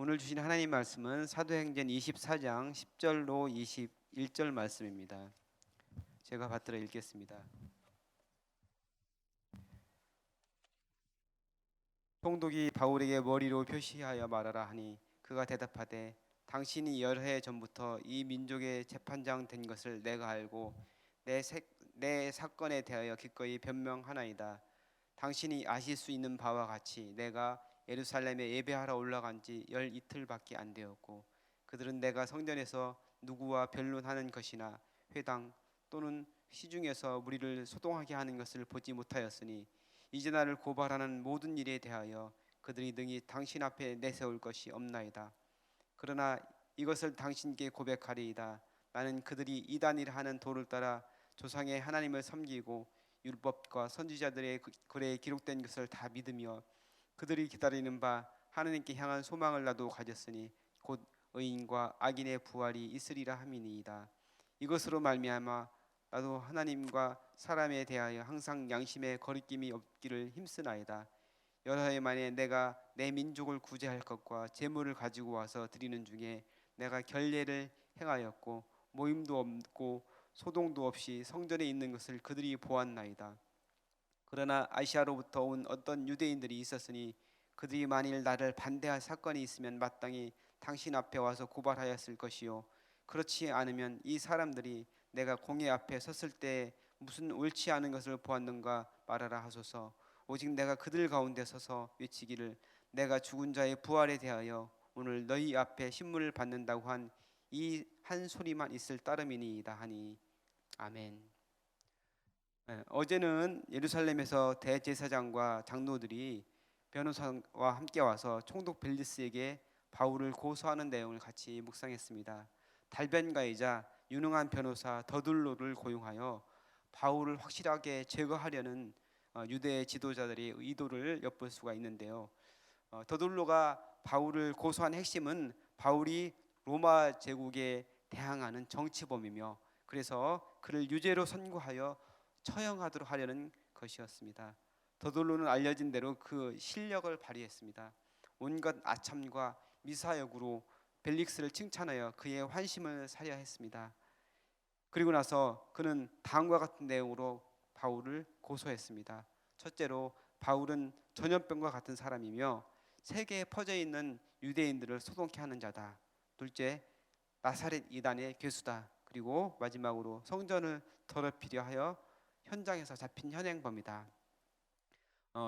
오늘 주신 하나님 말씀은 사도행전 24장 10절로 21절 말씀입니다. 제가 받들어 읽겠습니다. 총독이 바울에게 머리로 표시하여 말하라 하니 그가 대답하되 당신이 여러 해 전부터 이 민족의 재판장 된 것을 내가 알고 내 사건에 대하여 기꺼이 변명하나이다. 당신이 아실 수 있는 바와 같이 내가 예루살렘에 예배하러 올라간 지 열 이틀밖에 안 되었고 그들은 내가 성전에서 누구와 변론하는 것이나 회당 또는 시중에서 무리를 소동하게 하는 것을 보지 못하였으니 이제 나를 고발하는 모든 일에 대하여 그들이 능히 당신 앞에 내세울 것이 없나이다. 그러나 이것을 당신께 고백하리이다. 나는 그들이 이단이라 하는 도를 따라 조상의 하나님을 섬기고 율법과 선지자들의 글에 기록된 것을 다 믿으며 그들이 기다리는 바 하나님께 향한 소망을 나도 가졌으니 곧 의인과 악인의 부활이 있으리라 함이니이다. 이것으로 말미암아 나도 하나님과 사람에 대하여 항상 양심에 거리낌이 없기를 힘쓰나이다. 여러 해 만에 내가 내 민족을 구제할 것과 재물을 가지고 와서 드리는 중에 내가 결례를 행하였고 모임도 없고 소동도 없이 성전에 있는 것을 그들이 보았나이다. 그러나 아시아로부터 온 어떤 유대인들이 있었으니 그들이 만일 나를 반대할 사건이 있으면 마땅히 당신 앞에 와서 고발하였을 것이요 그렇지 않으면 이 사람들이 내가 공회 앞에 섰을 때 무슨 옳지 않은 것을 보았는가 말하라 하소서. 오직 내가 그들 가운데 서서 외치기를 내가 죽은 자의 부활에 대하여 오늘 너희 앞에 신문을 받는다고 한 이 한 소리만 있을 따름이니이다 하니 아멘. 어제는 예루살렘에서 대제사장과 장로들이 변호사와 함께 와서 총독 벨리스에게 바울을 고소하는 내용을 같이 묵상했습니다. 달변가이자 유능한 변호사 더둘로를 고용하여 바울을 확실하게 제거하려는 유대 지도자들의 의도를 엿볼 수가 있는데요. 더둘로가 바울을 고소한 핵심은 바울이 로마 제국에 대항하는 정치범이며 그래서 그를 유죄로 선고하여 처형하도록 하려는 것이었습니다. 더둘로는 알려진 대로 그 실력을 발휘했습니다. 온갖 아첨과 미사역으로 벨릭스를 칭찬하여 그의 환심을 사려 했습니다. 그리고 나서 그는 다음과 같은 내용으로 바울을 고소했습니다. 첫째로 바울은 전염병과 같은 사람이며 세계에 퍼져 있는 유대인들을 소동케 하는 자다. 둘째, 나사렛 이단의 괴수다. 그리고 마지막으로 성전을 더럽히려 하여 현장에서 잡힌 현행범이다.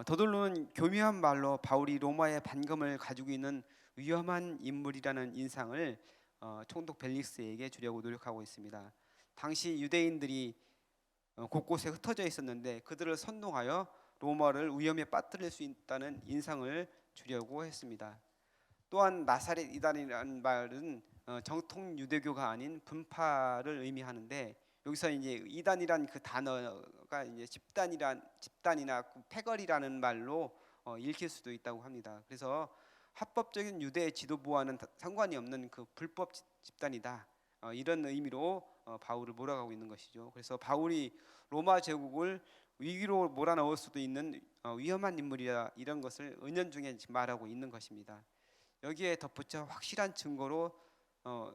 더둘로는 교묘한 말로 바울이 로마의 반금을 가지고 있는 위험한 인물이라는 인상을 총독 벨릭스에게 주려고 노력하고 있습니다. 당시 유대인들이 곳곳에 흩어져 있었는데 그들을 선동하여 로마를 위험에 빠뜨릴 수 있다는 인상을 주려고 했습니다. 또한 나사렛 이단이라는 말은 정통 유대교가 아닌 분파를 의미하는데 여기서 이제 이단이란 그 단어가 이제 집단이나 패거리라는 말로 읽힐 수도 있다고 합니다. 그래서 합법적인 유대 지도부와는 상관이 없는 그 불법 집단이다. 이런 의미로 바울을 몰아가고 있는 것이죠. 그래서 바울이 로마 제국을 위기로 몰아넣을 수도 있는 위험한 인물이다 이런 것을 은연중에 말하고 있는 것입니다. 여기에 덧붙여 확실한 증거로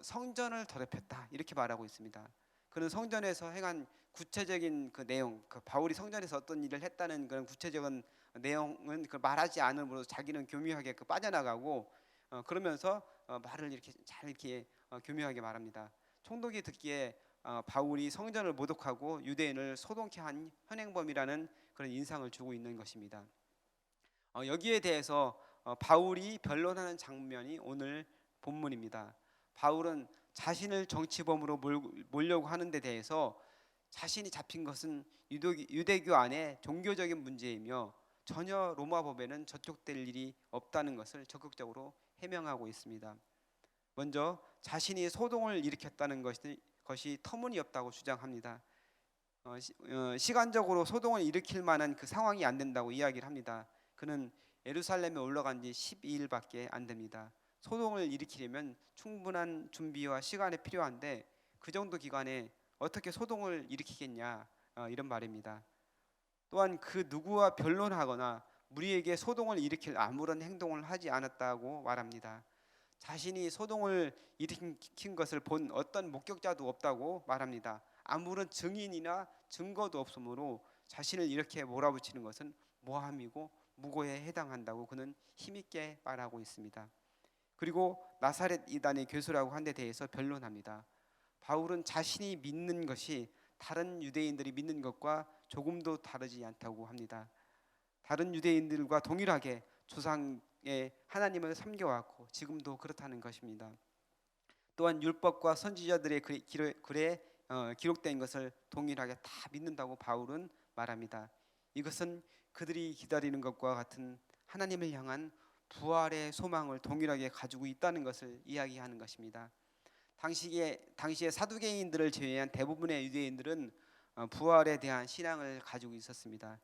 성전을 더럽혔다 이렇게 말하고 있습니다. 그는 성전에서 행한 구체적인 그 내용, 그 바울이 성전에서 어떤 일을 했다는 그런 구체적인 내용은 그 말하지 않으므로 자기는 교묘하게 그 빠져나가고 그러면서 말을 이렇게 잘 이렇게 교묘하게 말합니다. 총독이 듣기에 바울이 성전을 모독하고 유대인을 소동케 한 현행범이라는 그런 인상을 주고 있는 것입니다. 여기에 대해서 바울이 변론하는 장면이 오늘 본문입니다. 바울은 자신을 정치범으로 몰려고 하는 데 대해서 자신이 잡힌 것은 유대교 안에 종교적인 문제이며 전혀 로마 법에는 저촉될 일이 없다는 것을 적극적으로 해명하고 있습니다. 먼저 자신이 소동을 일으켰다는 것이 터무니없다고 주장합니다. 시간적으로 소동을 일으킬 만한 그 상황이 안 된다고 이야기를 합니다. 그는 예루살렘에 올라간 지 12일밖에 안 됩니다. 소동을 일으키려면 충분한 준비와 시간이 필요한데 그 정도 기간에 어떻게 소동을 일으키겠냐 이런 말입니다. 또한 그 누구와 변론하거나 무리에게 소동을 일으킬 아무런 행동을 하지 않았다고 말합니다. 자신이 소동을 일으킨 것을 본 어떤 목격자도 없다고 말합니다. 아무런 증인이나 증거도 없으므로 자신을 이렇게 몰아붙이는 것은 모함이고 무고에 해당한다고 그는 힘있게 말하고 있습니다. 그리고 나사렛 이단의 교수라고 한 데 대해서 변론합니다. 바울은 자신이 믿는 것이 다른 유대인들이 믿는 것과 조금도 다르지 않다고 합니다. 다른 유대인들과 동일하게 조상의 하나님을 섬겨왔고 지금도 그렇다는 것입니다. 또한 율법과 선지자들의 글에 기록된 것을 동일하게 다 믿는다고 바울은 말합니다. 이것은 그들이 기다리는 것과 같은 하나님을 향한 부활의 소망을 동일하게 가지고 있다는 것을 이야기하는 것입니다. 당시에 사두개인들을 제외한 대부분의 유대인들은 부활에 대한 신앙을 가지고 있었습니다.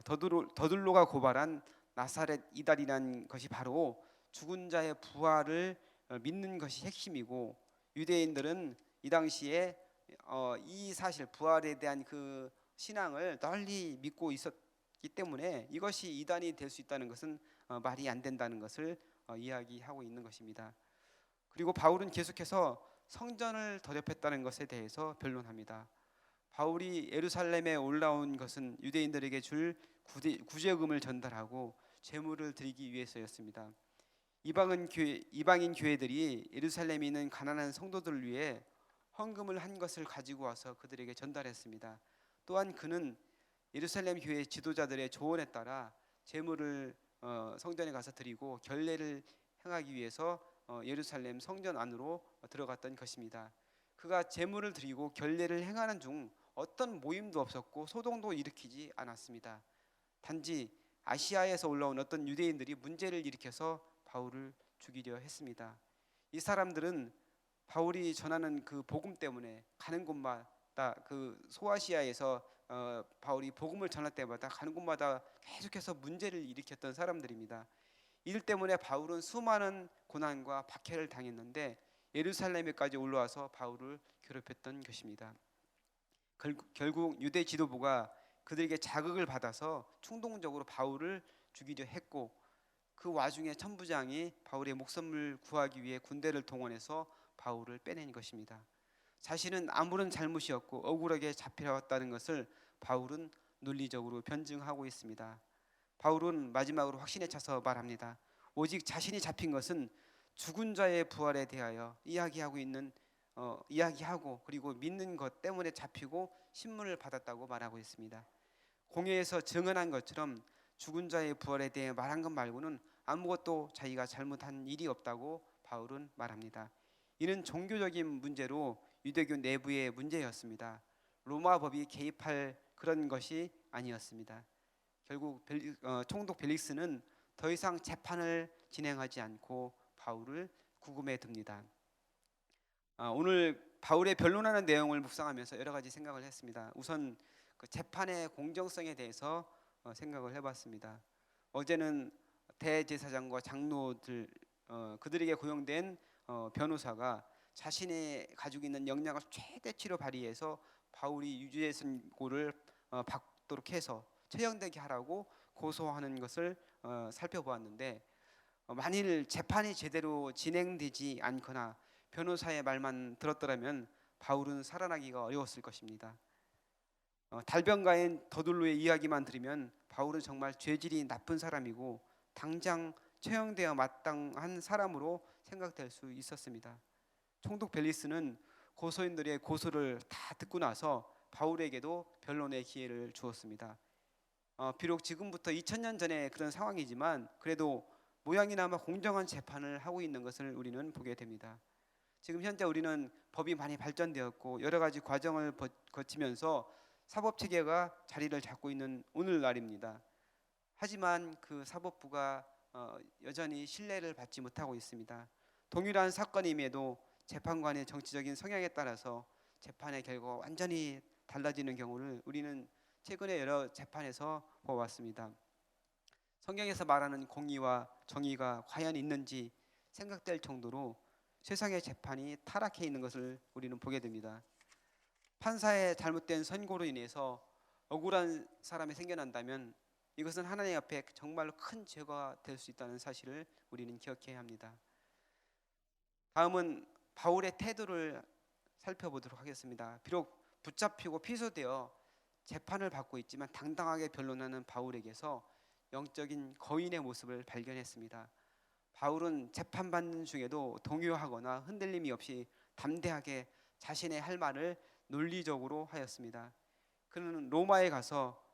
더둘로가 고발한 나사렛 이단이라는 것이 바로 죽은 자의 부활을 믿는 것이 핵심이고, 유대인들은 이 당시에 이 사실 부활에 대한 그 신앙을 널리 믿고 있었기 때문에 이것이 이단이 될 수 있다는 것은 말이 안 된다는 것을 이야기하고 있는 것입니다. 그리고 바울은 계속해서 성전을 더럽혔다는 것에 대해서 변론합니다. 바울이 예루살렘에 올라온 것은 유대인들에게 줄 구제금을 전달하고 제물을 드리기 위해서였습니다. 이방인 교회들이 예루살렘에 있는 가난한 성도들을 위해 헌금을 한 것을 가지고 와서 그들에게 전달했습니다. 또한 그는 예루살렘 교회 지도자들의 조언에 따라 제물을 성전에 가서 드리고 결례를 행하기 위해서 예루살렘 성전 안으로 들어갔던 것입니다. 그가 제물을 드리고 결례를 행하는 중 어떤 모임도 없었고 소동도 일으키지 않았습니다. 단지 아시아에서 올라온 어떤 유대인들이 문제를 일으켜서 바울을 죽이려 했습니다. 이 사람들은 바울이 전하는 그 복음 때문에 가는 곳마다, 그 소아시아에서 바울이 복음을 전할 때마다 가는 곳마다 계속해서 문제를 일으켰던 사람들입니다. 이들 때문에 바울은 수많은 고난과 박해를 당했는데 예루살렘에까지 올라와서 바울을 괴롭혔던 것입니다. 결국 유대 지도부가 그들에게 자극을 받아서 충동적으로 바울을 죽이려 했고, 그 와중에 천부장이 바울의 목숨을 구하기 위해 군대를 동원해서 바울을 빼낸 것입니다. 자신은 아무런 잘못이 없고 억울하게 잡혀왔다는 것을 바울은 논리적으로 변증하고 있습니다. 바울은 마지막으로 확신에 차서 말합니다. 오직 자신이 잡힌 것은 죽은 자의 부활에 대하여 이야기하고 그리고 믿는 것 때문에 잡히고 신문을 받았다고 말하고 있습니다. 공회에서 증언한 것처럼 죽은 자의 부활에 대해 말한 것 말고는 아무것도 자기가 잘못한 일이 없다고 바울은 말합니다. 이는 종교적인 문제로 유대교 내부의 문제였습니다. 로마 법이 개입할 그런 것이 아니었습니다. 결국 총독 벨릭스는 더 이상 재판을 진행하지 않고 바울을 구금해 둡니다. 오늘 바울의 변론하는 내용을 묵상하면서 여러 가지 생각을 했습니다. 우선 그 재판의 공정성에 대해서 생각을 해봤습니다. 어제는 대제사장과 장로들, 그들에게 고용된 변호사가 자신이 가지고 있는 역량을 최대치로 발휘해서 바울이 유죄 선고를 받도록 해서 처형되게 하라고 고소하는 것을 살펴보았는데, 만일 재판이 제대로 진행되지 않거나 변호사의 말만 들었더라면 바울은 살아나기가 어려웠을 것입니다. 달변가인 더둘로의 이야기만 들으면 바울은 정말 죄질이 나쁜 사람이고 당장 처형되어 마땅한 사람으로 생각될 수 있었습니다. 총독 벨리스는 고소인들의 고소를 다 듣고 나서 바울에게도 변론의 기회를 주었습니다. 비록 지금부터 2000년 전에 그런 상황이지만 그래도 모양이나마 공정한 재판을 하고 있는 것을 우리는 보게 됩니다. 지금 현재 우리는 법이 많이 발전되었고 여러 가지 과정을 거치면서 사법체계가 자리를 잡고 있는 오늘날입니다. 하지만 그 사법부가 여전히 신뢰를 받지 못하고 있습니다. 동일한 사건임에도 재판관의 정치적인 성향에 따라서 재판의 결과가 완전히 달라지는 경우를 우리는 최근에 여러 재판에서 보았습니다. 성경에서 말하는 공의와 정의가 과연 있는지 생각될 정도로 세상의 재판이 타락해 있는 것을 우리는 보게 됩니다. 판사의 잘못된 선고로 인해서 억울한 사람이 생겨난다면 이것은 하나님 앞에 정말로 큰 죄가 될 수 있다는 사실을 우리는 기억해야 합니다. 다음은 바울의 태도를 살펴보도록 하겠습니다. 비록 붙잡히고 피소되어 재판을 받고 있지만 당당하게 변론하는 바울에게서 영적인 거인의 모습을 발견했습니다. 바울은 재판받는 중에도 동요하거나 흔들림이 없이 담대하게 자신의 할 말을 논리적으로 하였습니다. 그는 로마에 가서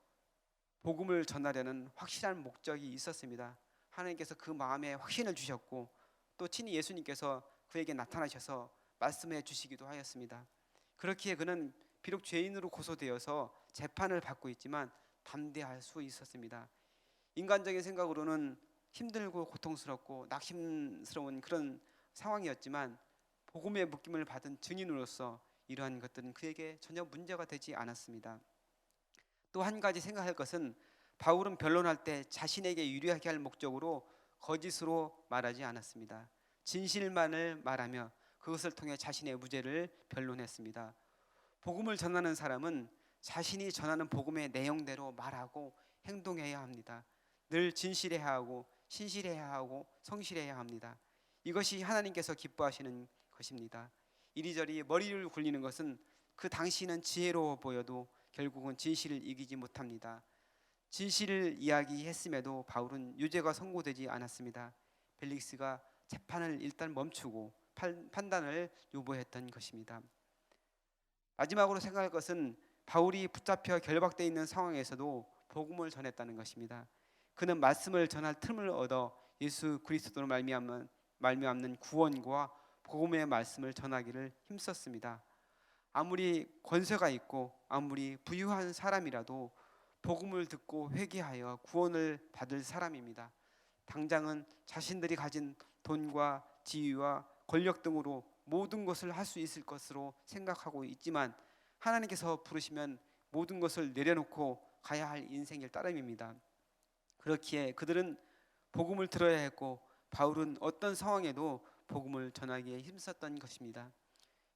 복음을 전하려는 확실한 목적이 있었습니다. 하나님께서 그 마음에 확신을 주셨고 또 친히 예수님께서 그에게 나타나셔서 말씀해 주시기도 하였습니다. 그렇기에 그는 비록 죄인으로 고소되어서 재판을 받고 있지만 담대할 수 있었습니다. 인간적인 생각으로는 힘들고 고통스럽고 낙심스러운 그런 상황이었지만 복음의 묶임을 받은 증인으로서 이러한 것들은 그에게 전혀 문제가 되지 않았습니다. 또 한 가지 생각할 것은 바울은 변론할 때 자신에게 유리하게 할 목적으로 거짓으로 말하지 않았습니다. 진실만을 말하며 그것을 통해 자신의 무죄를 변론했습니다. 복음을 전하는 사람은 자신이 전하는 복음의 내용대로 말하고 행동해야 합니다. 늘 진실해야 하고 신실해야 하고 성실해야 합니다. 이것이 하나님께서 기뻐하시는 것입니다. 이리저리 머리를 굴리는 것은 그 당시는 지혜로워 보여도 결국은 진실을 이기지 못합니다. 진실을 이야기했음에도 바울은 유죄가 선고되지 않았습니다. 벨릭스가 재판을 일단 멈추고 판단을 요구했던 것입니다. 마지막으로 생각할 것은 바울이 붙잡혀 결박되어 있는 상황에서도 복음을 전했다는 것입니다. 그는 말씀을 전할 틈을 얻어 예수 그리스도로 말미암는 구원과 복음의 말씀을 전하기를 힘썼습니다. 아무리 권세가 있고 아무리 부유한 사람이라도 복음을 듣고 회개하여 구원을 받을 사람입니다. 당장은 자신들이 가진 돈과 지위와 권력 등으로 모든 것을 할 수 있을 것으로 생각하고 있지만 하나님께서 부르시면 모든 것을 내려놓고 가야 할 인생일 따름입니다. 그렇기에 그들은 복음을 들어야 했고 바울은 어떤 상황에도 복음을 전하기에 힘썼던 것입니다.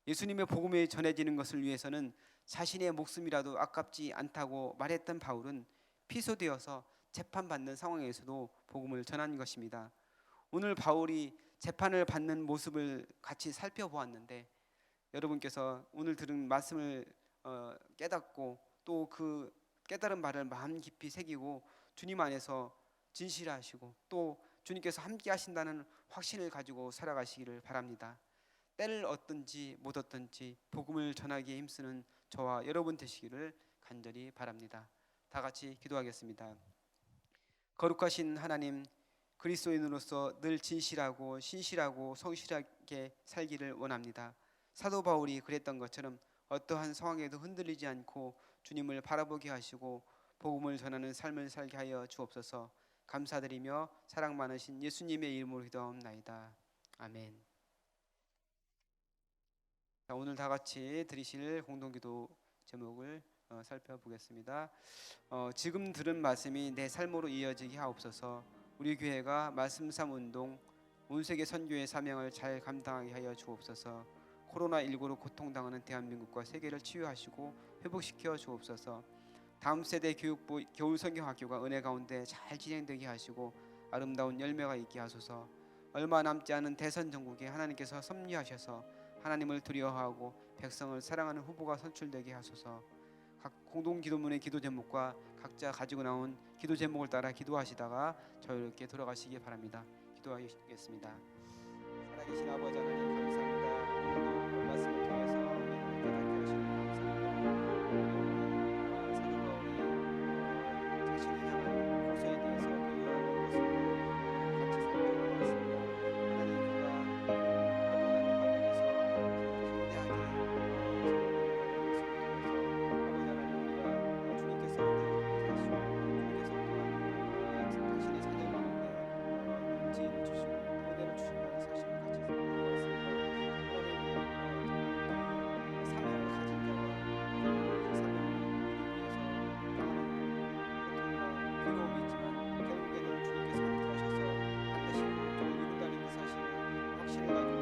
예수님의 복음이 전해지는 것을 위해서는 자신의 목숨이라도 아깝지 않다고 말했던 바울은 피소되어서 재판받는 상황에서도 복음을 전한 것입니다. 오늘 바울이 재판을 받는 모습을 같이 살펴보았는데 여러분께서 오늘 들은 말씀을 깨닫고 또 그 깨달은 말을 마음 깊이 새기고 주님 안에서 진실하시고 또 주님께서 함께 하신다는 확신을 가지고 살아가시기를 바랍니다. 때를 얻든지 못 얻든지 복음을 전하기에 힘쓰는 저와 여러분 되시기를 간절히 바랍니다. 다 같이 기도하겠습니다. 거룩하신 하나님, 그리스도인으로서 늘 진실하고 신실하고 성실하게 살기를 원합니다. 사도 바울이 그랬던 것처럼 어떠한 상황에도 흔들리지 않고 주님을 바라보게 하시고 복음을 전하는 삶을 살게 하여 주옵소서. 감사드리며 사랑 많으신 예수님의 이름으로 기도하옵나이다. 아멘. 자, 오늘 다 같이 드리실 공동기도 제목을 살펴보겠습니다. 지금 들은 말씀이 내 삶으로 이어지게 하옵소서. 우리 교회가 말씀 삼 운동 온 세계 선교의 사명을 잘 감당하게 하여 주옵소서. 코로나19로 고통당하는 대한민국과 세계를 치유하시고 회복시켜 주옵소서. 다음 세대 교육부 겨울 성경학교가 은혜 가운데 잘 진행되게 하시고 아름다운 열매가 있게 하소서. 얼마 남지 않은 대선 전국에 하나님께서 섭리하셔서 하나님을 두려워하고 백성을 사랑하는 후보가 선출되게 하소서. 각 공동 기도문의 기도 제목과 각자 가지고 나온 기도 제목을 따라 기도하시다가 자유롭게 돌아가시기 바랍니다. 기도하겠습니다. 살아계신 아버지 하나님 감사합니다. 오늘도 말씀을 통해서 우리를 깨닫게 하시는 감사합니다. 사도 바울이 자신이 향한 고소에 대해서 변론하는 것을 같이 살펴보았습니다. 하나님